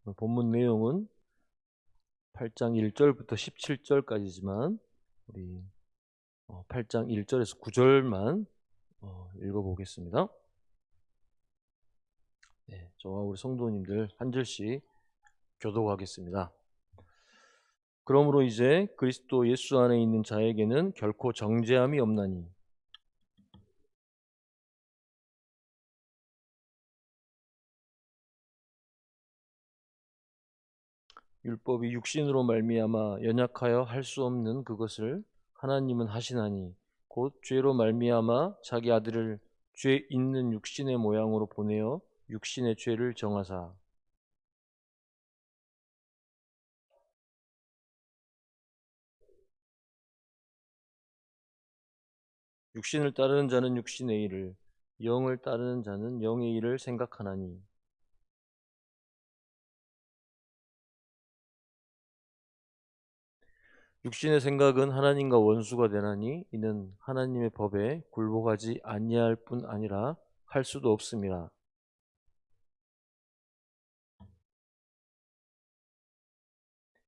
본문 내용은 8장 1절부터 17절까지지만 우리 8장 1절에서 9절만 읽어보겠습니다. 네, 저와 우리 성도님들 한 절씩 교독하겠습니다. 그러므로 이제 그리스도 예수 안에 있는 자에게는 결코 정죄함이 없나니 율법이 육신으로 말미암아 연약하여 할 수 없는 그것을 하나님은 하시나니 곧 죄로 말미암아 자기 아들을 죄 있는 육신의 모양으로 보내어 육신의 죄를 정하사 육신을 따르는 자는 육신의 일을 영을 따르는 자는 영의 일을 생각하나니 육신의 생각은 하나님과 원수가 되나니 이는 하나님의 법에 굴복하지 아니할 뿐 아니라 할 수도 없음이라.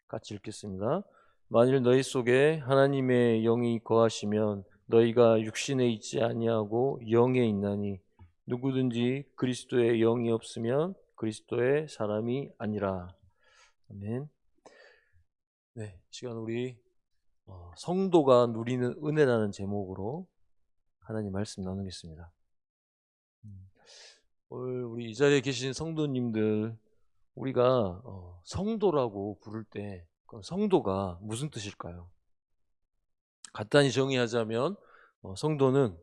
같이 읽겠습니다. 만일 너희 속에 하나님의 영이 거하시면 너희가 육신에 있지 아니하고 영에 있나니 누구든지 그리스도의 영이 없으면 그리스도의 사람이 아니라. 아멘. 네, 시간 우리 성도가 누리는 은혜라는 제목으로 하나님 말씀 나누겠습니다. 오늘 우리 이 자리에 계신 성도님들, 우리가 성도라고 부를 때 성도가 무슨 뜻일까요? 간단히 정의하자면 성도는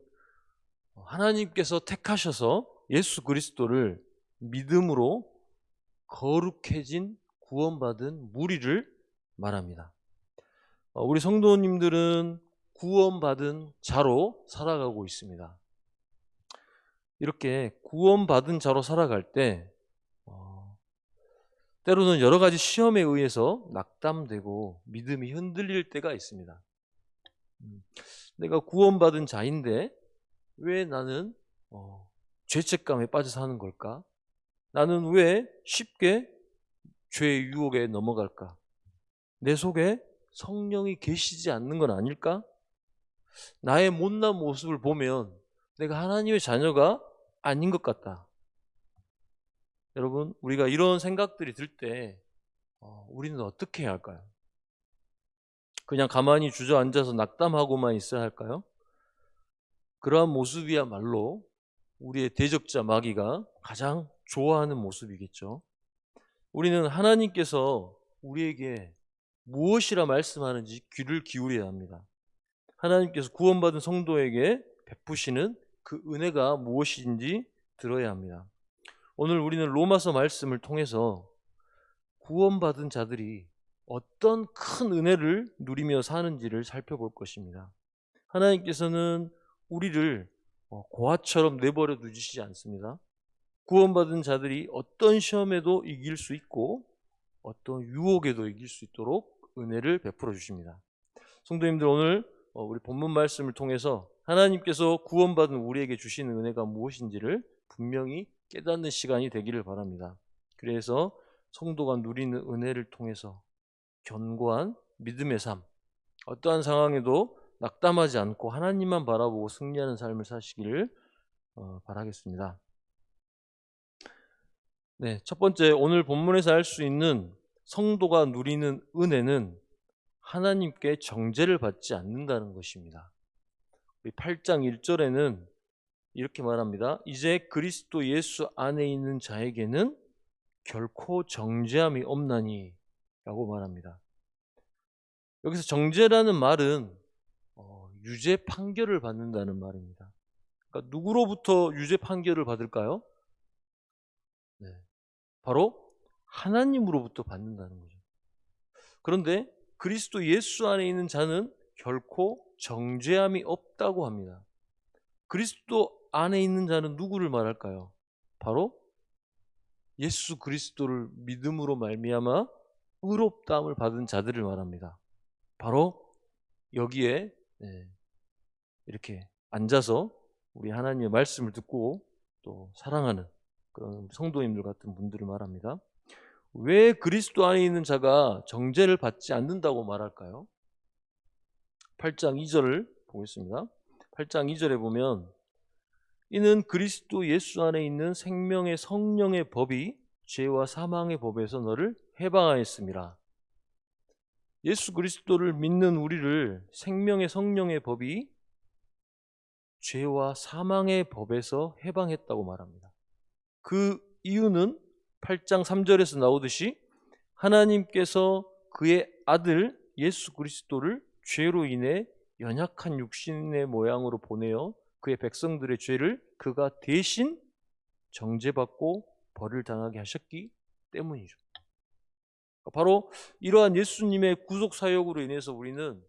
하나님께서 택하셔서 예수 그리스도를 믿음으로 거룩해진 구원받은 무리를 말합니다. 우리 성도님들은 구원받은 자로 살아가고 있습니다. 이렇게 구원받은 자로 살아갈 때 때로는 여러 가지 시험에 의해서 낙담되고 믿음이 흔들릴 때가 있습니다. 내가 구원받은 자인데 왜 나는 죄책감에 빠져 사는 걸까? 나는 왜 쉽게 죄의 유혹에 넘어갈까? 내 속에 성령이 계시지 않는 건 아닐까? 나의 못난 모습을 보면 내가 하나님의 자녀가 아닌 것 같다. 여러분, 우리가 이런 생각들이 들 때 우리는 어떻게 해야 할까요? 그냥 가만히 주저앉아서 낙담하고만 있어야 할까요? 그러한 모습이야말로 우리의 대적자 마귀가 가장 좋아하는 모습이겠죠. 우리는 하나님께서 우리에게 무엇이라 말씀하는지 귀를 기울여야 합니다. 하나님께서 구원받은 성도에게 베푸시는 그 은혜가 무엇인지 들어야 합니다. 오늘 우리는 로마서 말씀을 통해서 구원받은 자들이 어떤 큰 은혜를 누리며 사는지를 살펴볼 것입니다. 하나님께서는 우리를 고아처럼 내버려 두시지 않습니다. 구원받은 자들이 어떤 시험에도 이길 수 있고 어떤 유혹에도 이길 수 있도록 은혜를 베풀어 주십니다. 성도님들, 오늘 우리 본문 말씀을 통해서 하나님께서 구원받은 우리에게 주시는 은혜가 무엇인지를 분명히 깨닫는 시간이 되기를 바랍니다. 그래서 성도가 누리는 은혜를 통해서 견고한 믿음의 삶, 어떠한 상황에도 낙담하지 않고 하나님만 바라보고 승리하는 삶을 사시기를 바라겠습니다. 네, 첫 번째, 오늘 본문에서 알 수 있는 성도가 누리는 은혜는 하나님께 정죄를 받지 않는다는 것입니다. 8장 1절에는 이렇게 말합니다. 이제 그리스도 예수 안에 있는 자에게는 결코 정죄함이 없나니 라고 말합니다. 여기서 정죄라는 말은 유죄 판결을 받는다는 말입니다. 그러니까 누구로부터 유죄 판결을 받을까요? 네, 바로 하나님으로부터 받는다는 거죠. 그런데 그리스도 예수 안에 있는 자는 결코 정죄함이 없다고 합니다. 그리스도 안에 있는 자는 누구를 말할까요? 바로 예수 그리스도를 믿음으로 말미암아 의롭다함을 받은 자들을 말합니다. 바로 여기에 이렇게 앉아서 우리 하나님의 말씀을 듣고 또 사랑하는 그런 성도님들 같은 분들을 말합니다. 왜 그리스도 안에 있는 자가 정죄를 받지 않는다고 말할까요? 8장 2절을 보겠습니다. 8장 2절에 보면 이는 그리스도 예수 안에 있는 생명의 성령의 법이 죄와 사망의 법에서 너를 해방하였습니다. 예수 그리스도를 믿는 우리를 생명의 성령의 법이 죄와 사망의 법에서 해방했다고 말합니다. 그 이유는 8장 3절에서 나오듯이 하나님께서 그의 아들 예수 그리스도를 죄로 인해 연약한 육신의 모양으로 보내어 그의 백성들의 죄를 그가 대신 정죄받고 벌을 당하게 하셨기 때문이죠. 바로 이러한 예수님의 구속 사역으로 인해서 우리는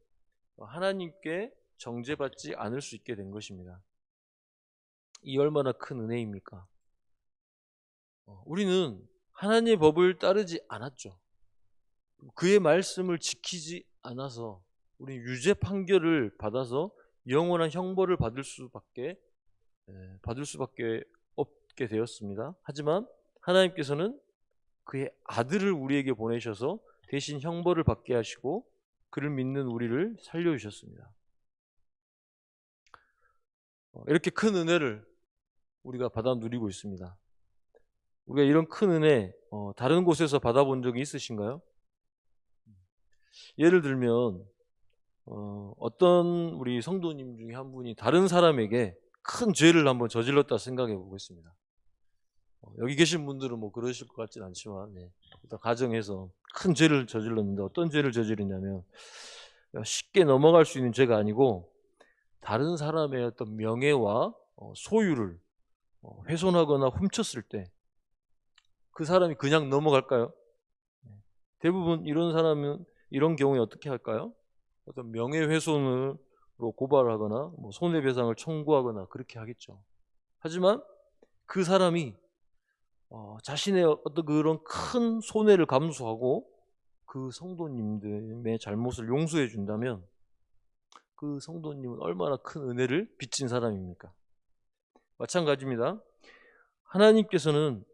하나님께 정죄받지 않을 수 있게 된 것입니다. 이 얼마나 큰 은혜입니까? 우리는 하나님의 법을 따르지 않았죠. 그의 말씀을 지키지 않아서 우리는 유죄 판결을 받아서 영원한 형벌을 받을 수밖에 없게 되었습니다. 하지만 하나님께서는 그의 아들을 우리에게 보내셔서 대신 형벌을 받게 하시고 그를 믿는 우리를 살려주셨습니다. 이렇게 큰 은혜를 우리가 받아 누리고 있습니다. 우리가 이런 큰 은혜 다른 곳에서 받아본 적이 있으신가요? 예를 들면 어떤 우리 성도님 중에 한 분이 다른 사람에게 큰 죄를 한번 저질렀다 생각해 보겠습니다. 여기 계신 분들은 뭐 그러실 것 같진 않지만 일단 가정에서 큰 죄를 저질렀는데 어떤 죄를 저지르냐면 쉽게 넘어갈 수 있는 죄가 아니고 다른 사람의 어떤 명예와 소유를 훼손하거나 훔쳤을 때 그 사람이 그냥 넘어갈까요? 대부분 이런 경우에 어떻게 할까요? 어떤 명예훼손으로 고발하거나 뭐 손해배상을 청구하거나 그렇게 하겠죠. 하지만 그 사람이 자신의 어떤 그런 큰 손해를 감수하고 그 성도님들의 잘못을 용서해 준다면 그 성도님은 얼마나 큰 은혜를 빚진 사람입니까? 마찬가지입니다. 하나님께서는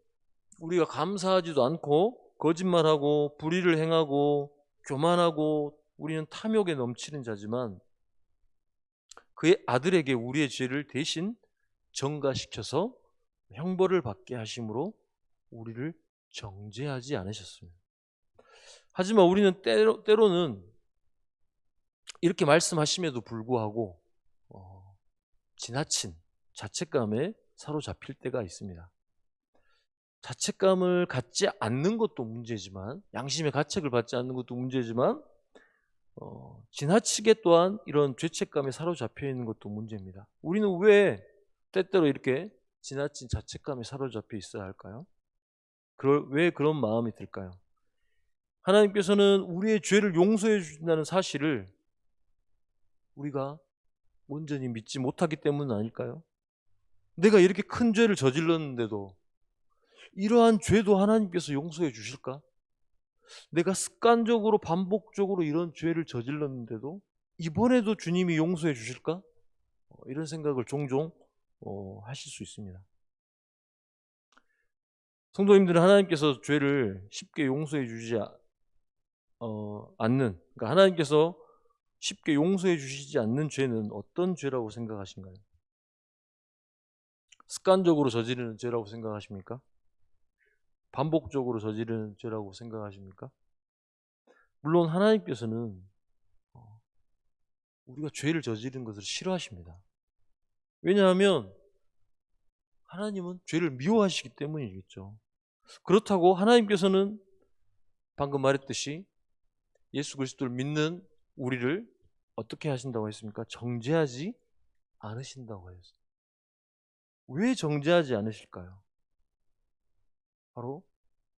우리가 감사하지도 않고 거짓말하고 불의를 행하고 교만하고 우리는 탐욕에 넘치는 자지만 그의 아들에게 우리의 죄를 대신 전가시켜서 형벌을 받게 하심으로 우리를 정죄하지 않으셨습니다. 하지만 우리는 때로는 이렇게 말씀하심에도 불구하고 지나친 자책감에 사로잡힐 때가 있습니다. 자책감을 갖지 않는 것도 문제지만 양심의 가책을 받지 않는 것도 문제지만 지나치게 또한 이런 죄책감에 사로잡혀 있는 것도 문제입니다. 우리는 왜 때때로 이렇게 지나친 자책감에 사로잡혀 있어야 할까요? 왜 그런 마음이 들까요? 하나님께서는 우리의 죄를 용서해 주신다는 사실을 우리가 온전히 믿지 못하기 때문 아닐까요? 내가 이렇게 큰 죄를 저질렀는데도 이러한 죄도 하나님께서 용서해 주실까? 내가 습관적으로 반복적으로 이런 죄를 저질렀는데도 이번에도 주님이 용서해 주실까? 이런 생각을 종종 하실 수 있습니다. 성도님들은 하나님께서 죄를 쉽게 용서해 주지 않는, 그러니까 하나님께서 쉽게 용서해 주시지 않는 죄는 어떤 죄라고 생각하신가요? 습관적으로 저지르는 죄라고 생각하십니까? 반복적으로 저지르는 죄라고 생각하십니까? 물론 하나님께서는 우리가 죄를 저지르는 것을 싫어하십니다. 왜냐하면 하나님은 죄를 미워하시기 때문이겠죠. 그렇다고 하나님께서는 방금 말했듯이 예수 그리스도를 믿는 우리를 어떻게 하신다고 했습니까? 정죄하지 않으신다고 했어요. 왜 정죄하지 않으실까요? 바로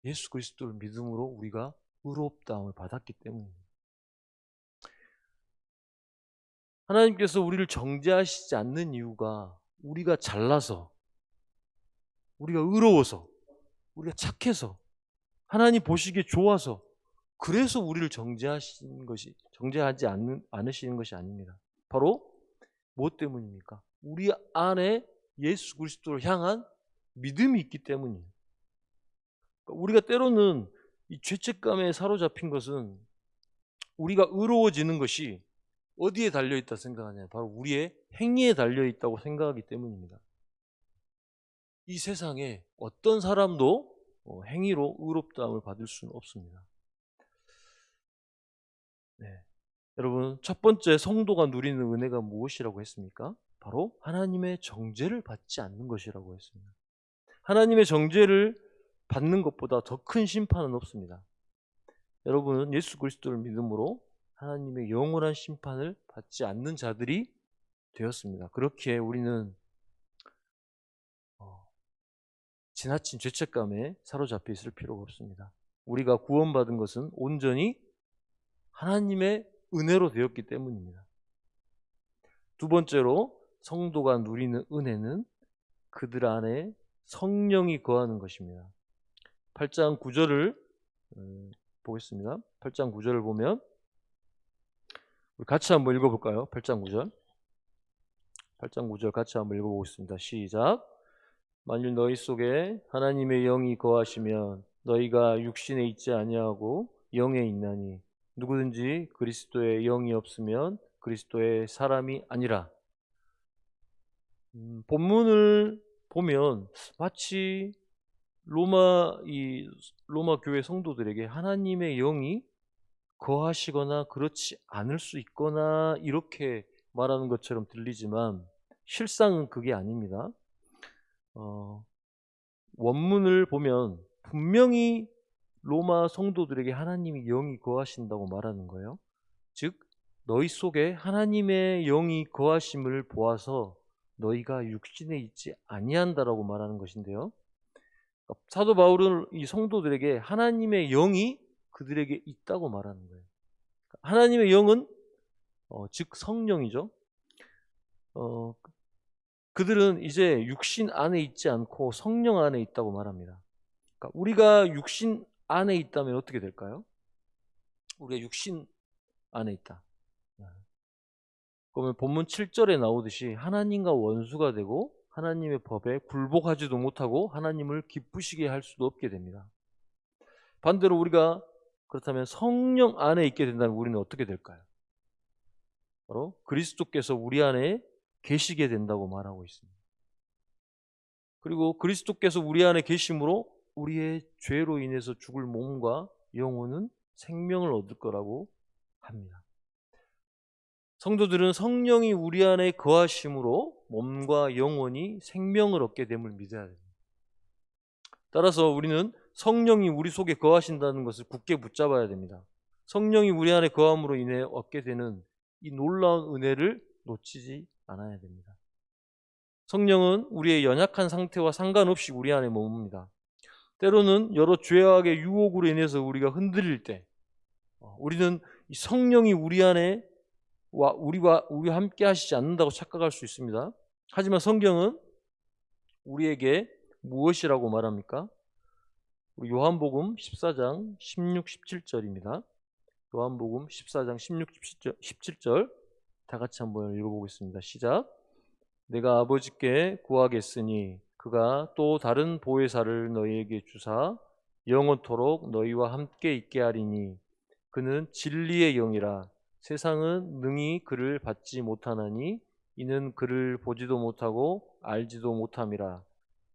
예수 그리스도를 믿음으로 우리가 의롭다함을 받았기 때문입니다. 하나님께서 우리를 정죄하시지 않는 이유가 우리가 잘나서, 우리가 의로워서, 우리가 착해서, 하나님 보시기에 좋아서, 그래서 우리를 정죄하지 않으시는 것이 아닙니다. 바로 무엇 때문입니까? 우리 안에 예수 그리스도를 향한 믿음이 있기 때문이에요. 우리가 때로는 이 죄책감에 사로잡힌 것은 우리가 의로워지는 것이 어디에 달려있다 생각하냐? 바로 우리의 행위에 달려있다고 생각하기 때문입니다. 이 세상에 어떤 사람도 행위로 의롭다함을 받을 수는 없습니다. 네. 여러분, 첫 번째 성도가 누리는 은혜가 무엇이라고 했습니까? 바로 하나님의 정죄를 받지 않는 것이라고 했습니다. 하나님의 정죄를 받는 것보다 더 큰 심판은 없습니다. 여러분은 예수 그리스도를 믿음으로 하나님의 영원한 심판을 받지 않는 자들이 되었습니다. 그렇기에 우리는 지나친 죄책감에 사로잡혀 있을 필요가 없습니다. 우리가 구원받은 것은 온전히 하나님의 은혜로 되었기 때문입니다. 두 번째로 성도가 누리는 은혜는 그들 안에 성령이 거하는 것입니다. 8장 9절을 보겠습니다. 8장 9절을 보면 우리 같이 한번 읽어볼까요? 8장 9절. 8장 9절 같이 한번 읽어보겠습니다. 시작. 만일 너희 속에 하나님의 영이 거하시면 너희가 육신에 있지 아니하고 영에 있나니 누구든지 그리스도의 영이 없으면 그리스도의 사람이 아니라. 본문을 보면 마치 로마 교회 성도들에게 하나님의 영이 거하시거나 그렇지 않을 수 있거나 이렇게 말하는 것처럼 들리지만 실상은 그게 아닙니다. 원문을 보면 분명히 로마 성도들에게 하나님의 영이 거하신다고 말하는 거예요. 즉 너희 속에 하나님의 영이 거하심을 보아서 너희가 육신에 있지 아니한다라고 말하는 것인데요. 사도 바울은 이 성도들에게 하나님의 영이 그들에게 있다고 말하는 거예요. 하나님의 영은 즉 성령이죠. 그들은 이제 육신 안에 있지 않고 성령 안에 있다고 말합니다. 그러니까 우리가 육신 안에 있다면 어떻게 될까요? 우리가 육신 안에 있다. 그러면 본문 7절에 나오듯이 하나님과 원수가 되고 하나님의 법에 굴복하지도 못하고 하나님을 기쁘시게 할 수도 없게 됩니다. 반대로 우리가 그렇다면 성령 안에 있게 된다면 우리는 어떻게 될까요? 바로 그리스도께서 우리 안에 계시게 된다고 말하고 있습니다. 그리고 그리스도께서 우리 안에 계심으로 우리의 죄로 인해서 죽을 몸과 영혼은 생명을 얻을 거라고 합니다. 성도들은 성령이 우리 안에 거하심으로 몸과 영혼이 생명을 얻게 됨을 믿어야 됩니다. 따라서 우리는 성령이 우리 속에 거하신다는 것을 굳게 붙잡아야 됩니다. 성령이 우리 안에 거함으로 인해 얻게 되는 이 놀라운 은혜를 놓치지 않아야 됩니다. 성령은 우리의 연약한 상태와 상관없이 우리 안에 머뭅니다. 때로는 여러 죄악의 유혹으로 인해서 우리가 흔들릴 때 우리는 이 성령이 우리 안에 우리와 함께 하시지 않는다고 착각할 수 있습니다. 하지만 성경은 우리에게 무엇이라고 말합니까? 요한복음 14장 16, 17절입니다. 요한복음 14장 16, 17절 다 같이 한번 읽어보겠습니다. 시작. 내가 아버지께 구하겠으니 그가 또 다른 보혜사를 너희에게 주사 영원토록 너희와 함께 있게 하리니 그는 진리의 영이라. 세상은 능히 그를 받지 못하나니 이는 그를 보지도 못하고 알지도 못함이라.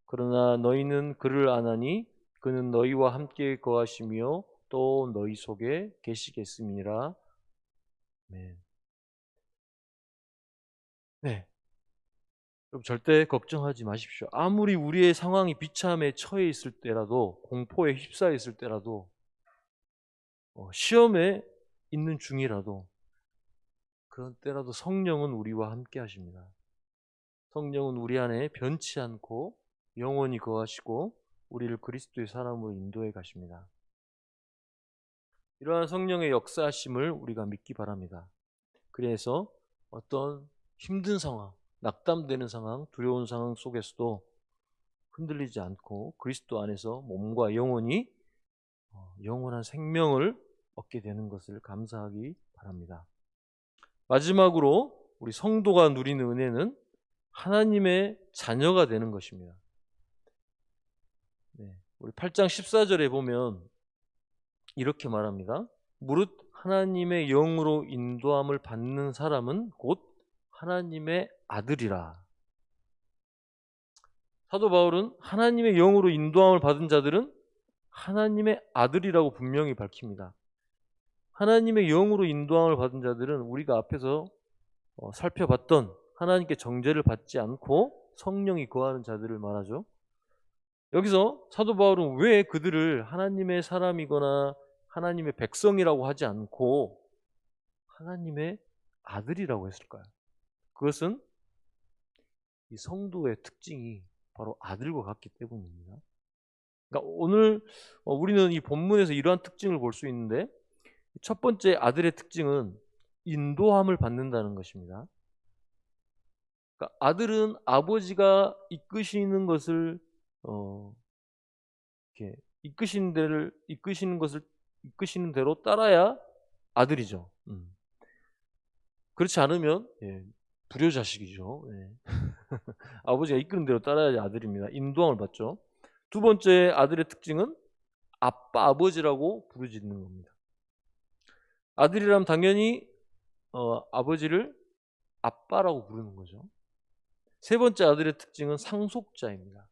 그러나 너희는 그를 아나니 그는 너희와 함께 거하시며 또 너희 속에 계시겠음이니라. 네. 여러분 절대 걱정하지 마십시오. 아무리 우리의 상황이 비참에 처해 있을 때라도, 공포에 휩싸여 있을 때라도, 시험에 있는 중이라도, 그런 때라도 성령은 우리와 함께 하십니다. 성령은 우리 안에 변치 않고 영원히 거하시고 우리를 그리스도의 사람으로 인도해 가십니다. 이러한 성령의 역사하심을 우리가 믿기 바랍니다. 그래서 어떤 힘든 상황, 낙담되는 상황, 두려운 상황 속에서도 흔들리지 않고 그리스도 안에서 몸과 영혼이 영원한 생명을 얻게 되는 것을 감사하기 바랍니다. 마지막으로 우리 성도가 누리는 은혜는 하나님의 자녀가 되는 것입니다. 우리 8장 14절에 보면 이렇게 말합니다. 무릇 하나님의 영으로 인도함을 받는 사람은 곧 하나님의 아들이라. 사도 바울은 하나님의 영으로 인도함을 받은 자들은 하나님의 아들이라고 분명히 밝힙니다. 하나님의 영으로 인도함을 받은 자들은 우리가 앞에서 살펴봤던 하나님께 정죄를 받지 않고 성령이 거하는 자들을 말하죠. 여기서 사도 바울은 왜 그들을 하나님의 사람이거나 하나님의 백성이라고 하지 않고 하나님의 아들이라고 했을까요? 그것은 이 성도의 특징이 바로 아들과 같기 때문입니다. 그러니까 오늘 우리는 이 본문에서 이러한 특징을 볼 수 있는데, 첫 번째 아들의 특징은 인도함을 받는다는 것입니다. 그러니까 아들은 아버지가 이끄시는 것을 이렇게 이끄시는 대로 따라야 아들이죠. 그렇지 않으면 불효자식이죠. 아버지가 이끄는 대로 따라야 아들입니다. 인도함을 받죠. 두 번째 아들의 특징은 아빠, 아버지라고 부르짖는 겁니다. 아들이라면 당연히 아버지를 아빠라고 부르는 거죠. 세 번째 아들의 특징은 상속자입니다.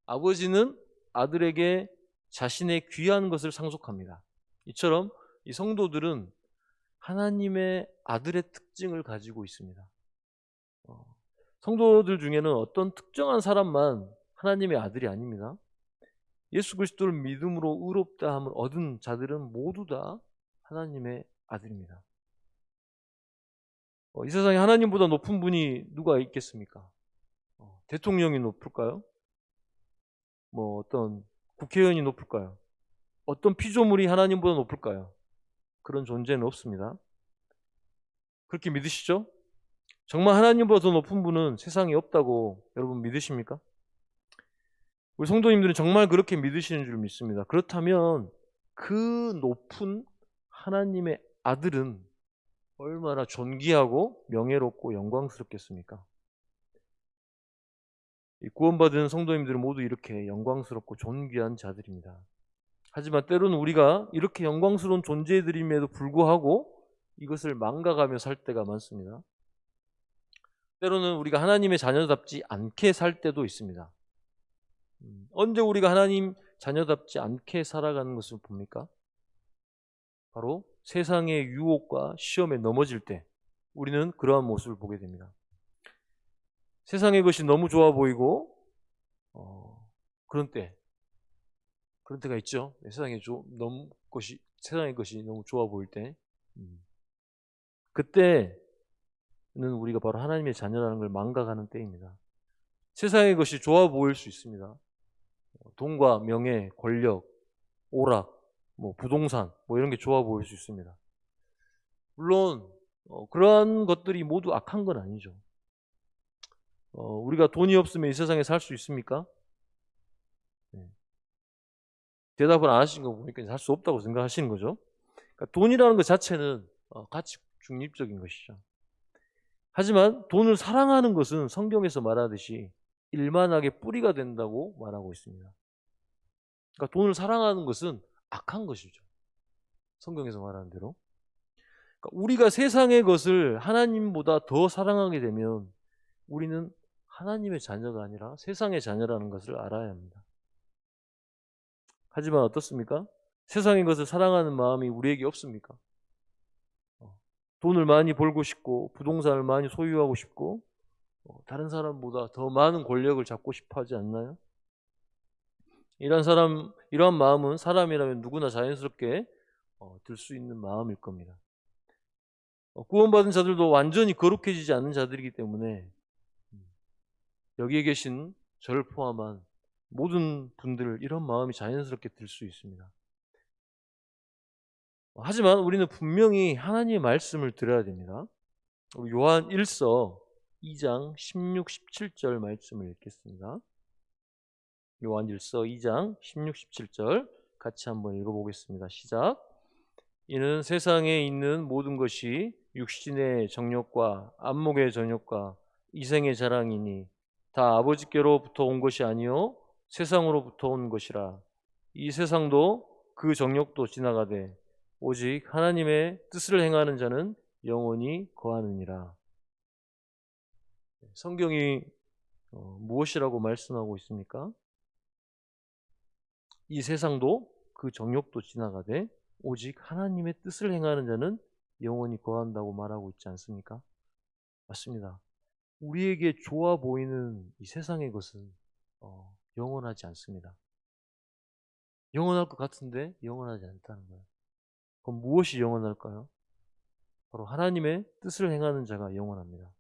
아버지는 아들에게 자신의 귀한 것을 상속합니다. 이처럼 이 성도들은 하나님의 아들의 특징을 가지고 있습니다. 성도들 중에는 어떤 특정한 사람만 하나님의 아들이 아닙니다. 예수 그리스도를 믿음으로 의롭다함을 얻은 자들은 모두 다 하나님의 아들입니다. 이 세상에 하나님보다 높은 분이 누가 있겠습니까? 대통령이 높을까요? 어떤 국회의원이 높을까요? 어떤 피조물이 하나님보다 높을까요? 그런 존재는 없습니다. 그렇게 믿으시죠? 정말 하나님보다 더 높은 분은 세상에 없다고 여러분 믿으십니까? 우리 성도님들은 정말 그렇게 믿으시는 줄 믿습니다. 그렇다면 그 높은 하나님의 아들은 얼마나 존귀하고 명예롭고 영광스럽겠습니까? 구원받은 성도님들은 모두 이렇게 영광스럽고 존귀한 자들입니다. 하지만 때로는 우리가 이렇게 영광스러운 존재들임에도 불구하고 이것을 망각하며 살 때가 많습니다. 때로는 우리가 하나님의 자녀답지 않게 살 때도 있습니다. 언제 우리가 하나님 자녀답지 않게 살아가는 것을 봅니까? 바로 세상의 유혹과 시험에 넘어질 때 우리는 그러한 모습을 보게 됩니다. 세상의 것이 너무 좋아 보이고 그런 때가 있죠. 세상의 것이 너무 좋아 보일 때, 그때는 우리가 바로 하나님의 자녀라는 걸 망각하는 때입니다. 세상의 것이 좋아 보일 수 있습니다. 돈과 명예, 권력, 오락, 부동산 이런 게 좋아 보일 수 있습니다. 물론 그러한 것들이 모두 악한 건 아니죠. 우리가 돈이 없으면 이 세상에 살 수 있습니까? 대답을 안 하신 거 보니까 살 수 없다고 생각하시는 거죠. 그러니까 돈이라는 것 자체는 가치 중립적인 것이죠. 하지만 돈을 사랑하는 것은 성경에서 말하듯이 일만하게 뿌리가 된다고 말하고 있습니다. 그러니까 돈을 사랑하는 것은 악한 것이죠. 성경에서 말하는 대로. 그러니까 우리가 세상의 것을 하나님보다 더 사랑하게 되면 우리는 하나님의 자녀가 아니라 세상의 자녀라는 것을 알아야 합니다. 하지만 어떻습니까? 세상의 것을 사랑하는 마음이 우리에게 없습니까? 돈을 많이 벌고 싶고 부동산을 많이 소유하고 싶고 다른 사람보다 더 많은 권력을 잡고 싶어 하지 않나요? 이러한 마음은 사람이라면 누구나 자연스럽게 들 수 있는 마음일 겁니다. 구원받은 자들도 완전히 거룩해지지 않는 자들이기 때문에 여기에 계신 저를 포함한 모든 분들 이런 마음이 자연스럽게 들 수 있습니다. 하지만 우리는 분명히 하나님의 말씀을 들어야 됩니다. 우리 요한 1서 2장 16, 17절 말씀을 읽겠습니다. 요한 1서 2장 16, 17절 같이 한번 읽어보겠습니다. 시작. 이는 세상에 있는 모든 것이 육신의 정욕과 안목의 정욕과 이생의 자랑이니 다 아버지께로부터 온 것이 아니요 세상으로부터 온 것이라. 이 세상도 그 정욕도 지나가되 오직 하나님의 뜻을 행하는 자는 영원히 거하느니라. 성경이 무엇이라고 말씀하고 있습니까? 이 세상도 그 정욕도 지나가되 오직 하나님의 뜻을 행하는 자는 영원히 거한다고 말하고 있지 않습니까? 맞습니다. 우리에게 좋아 보이는 이 세상의 것은 영원하지 않습니다. 영원할 것 같은데 영원하지 않다는 거예요. 그럼 무엇이 영원할까요? 바로 하나님의 뜻을 행하는 자가 영원합니다.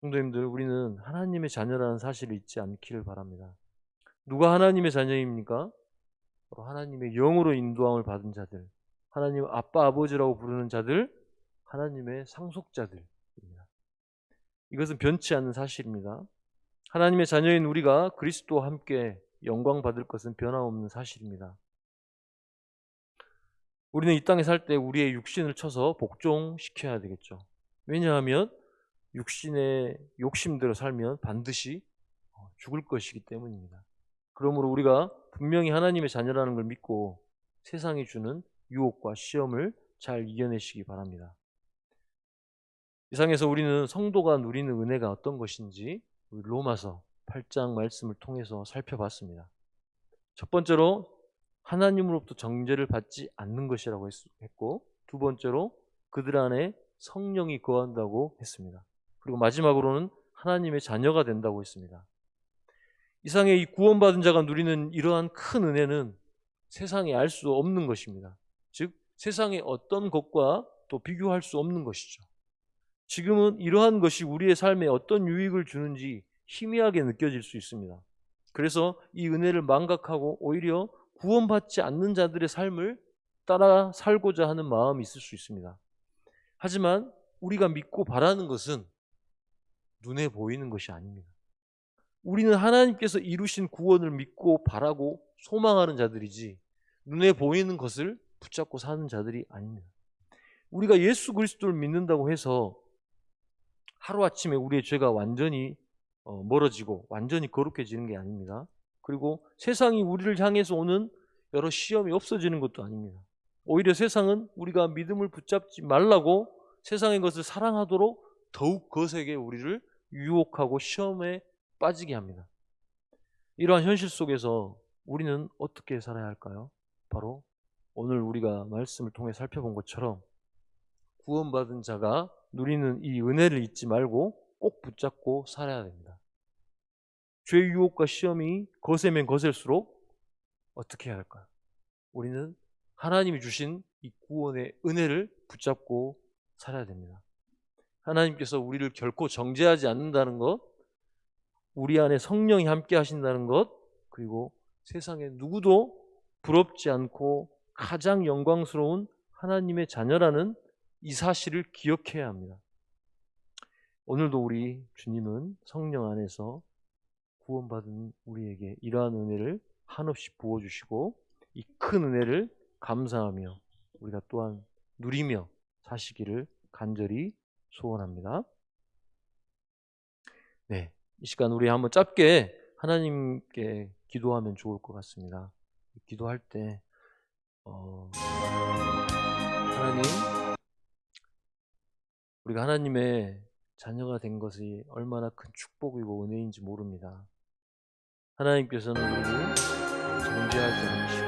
성도님들, 우리는 하나님의 자녀라는 사실을 잊지 않기를 바랍니다. 누가 하나님의 자녀입니까? 바로 하나님의 영으로 인도함을 받은 자들, 하나님 아빠 아버지라고 부르는 자들, 하나님의 상속자들입니다. 이것은 변치 않는 사실입니다. 하나님의 자녀인 우리가 그리스도와 함께 영광 받을 것은 변함없는 사실입니다. 우리는 이 땅에 살 때 우리의 육신을 쳐서 복종시켜야 되겠죠. 왜냐하면 육신의 욕심대로 살면 반드시 죽을 것이기 때문입니다. 그러므로 우리가 분명히 하나님의 자녀라는 걸 믿고 세상이 주는 유혹과 시험을 잘 이겨내시기 바랍니다. 이상에서 우리는 성도가 누리는 은혜가 어떤 것인지 로마서 8장 말씀을 통해서 살펴봤습니다. 첫 번째로 하나님으로부터 정죄를 받지 않는 것이라고 했고, 두 번째로 그들 안에 성령이 거한다고 했습니다. 그리고 마지막으로는 하나님의 자녀가 된다고 했습니다. 이상의 이 구원받은 자가 누리는 이러한 큰 은혜는 세상에 알 수 없는 것입니다. 즉 세상의 어떤 것과 또 비교할 수 없는 것이죠. 지금은 이러한 것이 우리의 삶에 어떤 유익을 주는지 희미하게 느껴질 수 있습니다. 그래서 이 은혜를 망각하고 오히려 구원받지 않는 자들의 삶을 따라 살고자 하는 마음이 있을 수 있습니다. 하지만 우리가 믿고 바라는 것은 눈에 보이는 것이 아닙니다. 우리는 하나님께서 이루신 구원을 믿고 바라고 소망하는 자들이지 눈에 보이는 것을 붙잡고 사는 자들이 아닙니다. 우리가 예수 그리스도를 믿는다고 해서 하루아침에 우리의 죄가 완전히 멀어지고 완전히 거룩해지는 게 아닙니다. 그리고 세상이 우리를 향해서 오는 여러 시험이 없어지는 것도 아닙니다. 오히려 세상은 우리가 믿음을 붙잡지 말라고 세상의 것을 사랑하도록 더욱 거세게 우리를 유혹하고 시험에 빠지게 합니다. 이러한 현실 속에서 우리는 어떻게 살아야 할까요? 바로 오늘 우리가 말씀을 통해 살펴본 것처럼 구원받은 자가 누리는 이 은혜를 잊지 말고 꼭 붙잡고 살아야 됩니다. 죄의 유혹과 시험이 거세면 거셀수록 어떻게 해야 할까요? 우리는 하나님이 주신 이 구원의 은혜를 붙잡고 살아야 됩니다. 하나님께서 우리를 결코 정죄하지 않는다는 것, 우리 안에 성령이 함께 하신다는 것, 그리고 세상에 누구도 부럽지 않고 가장 영광스러운 하나님의 자녀라는 이 사실을 기억해야 합니다. 오늘도 우리 주님은 성령 안에서 구원받은 우리에게 이러한 은혜를 한없이 부어주시고 이 큰 은혜를 감사하며 우리가 또한 누리며 사시기를 간절히 소원합니다. 네, 이 시간 우리 한번 짧게 하나님께 기도하면 좋을 것 같습니다. 기도할 때 하나님, 우리가 하나님의 자녀가 된 것이 얼마나 큰 축복이고 은혜인지 모릅니다. 하나님께서는 우리를 정죄하지 않으시고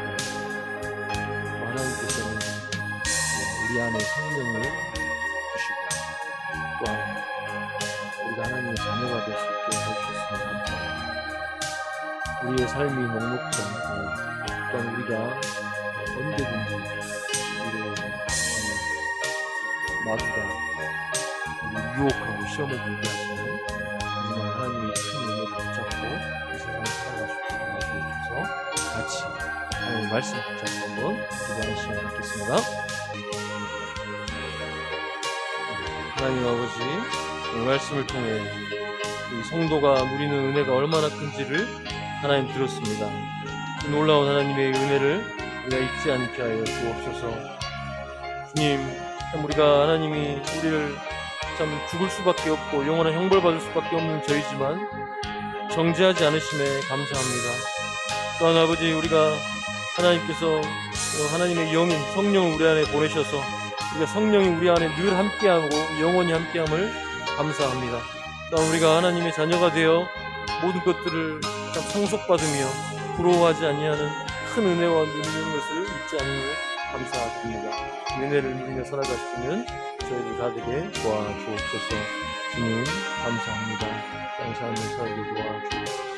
하나님께서는 우리 안에 성령을 주시고 또한 우리가 하나님의 자녀가 될 수 있게 해주셨으면 감사합니다. 우리의 삶이 녹록지 않고 또한 우리가 언제든지 우리를 마주가 유혹하고 시험을 들게 하시는 하지만 하나님의 큰 은혜를 붙잡고 이 세상을 살아갈 수 있게 도와주셔서 같이 하나님의 말씀 붙잡고 한번 기도하는 시간 갖겠습니다. 하나님 아버지, 이 말씀을 통해 이 성도가 누리는 은혜가 얼마나 큰지를 하나님 들었습니다. 이 놀라운 하나님의 은혜를 우리가 잊지 않게 하여 주옵소서. 주님, 참 우리가 하나님이 우리를 참 죽을 수밖에 없고 영원한 형벌받을 수밖에 없는 저희지만 정죄하지 않으심에 감사합니다. 또한 아버지, 우리가 하나님께서 하나님의 영인 성령을 우리 안에 보내셔서 우리가 성령이 우리 안에 늘 함께하고 영원히 함께함을 감사합니다. 또한 우리가 하나님의 자녀가 되어 모든 것들을 참 상속받으며 부러워하지 아니하는 큰 은혜와 누리는 것을 잊지 않음을 감사드립니다. 은혜를 누리며 살아갈 수 있는 저희들 다 되게 도와주옵소서. 주님 감사합니다. 감사하며 살게 도와주옵소서.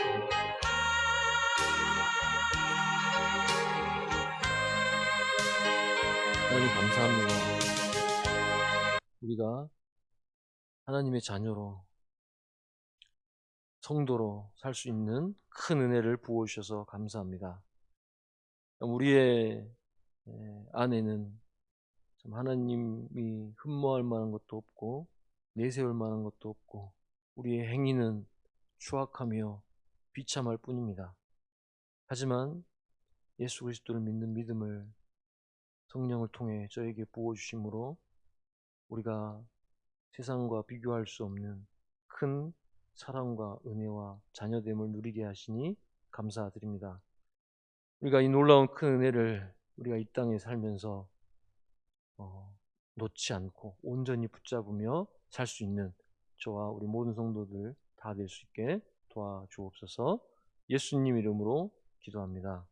하나님 감사합니다. 우리가 하나님의 자녀로 성도로 살 수 있는 큰 은혜를 부어주셔서 감사합니다. 우리의 안에는 참 하나님이 흠모할 만한 것도 없고 내세울 만한 것도 없고 우리의 행위는 추악하며 비참할 뿐입니다. 하지만 예수 그리스도를 믿는 믿음을 성령을 통해 저에게 부어주심으로 우리가 세상과 비교할 수 없는 큰 사랑과 은혜와 자녀됨을 누리게 하시니 감사드립니다. 우리가 이 놀라운 큰 은혜를 우리가 이 땅에 살면서 놓지 않고 온전히 붙잡으며 살 수 있는 저와 우리 모든 성도들 다 될 수 있게 도와주옵소서. 예수님 이름으로 기도합니다.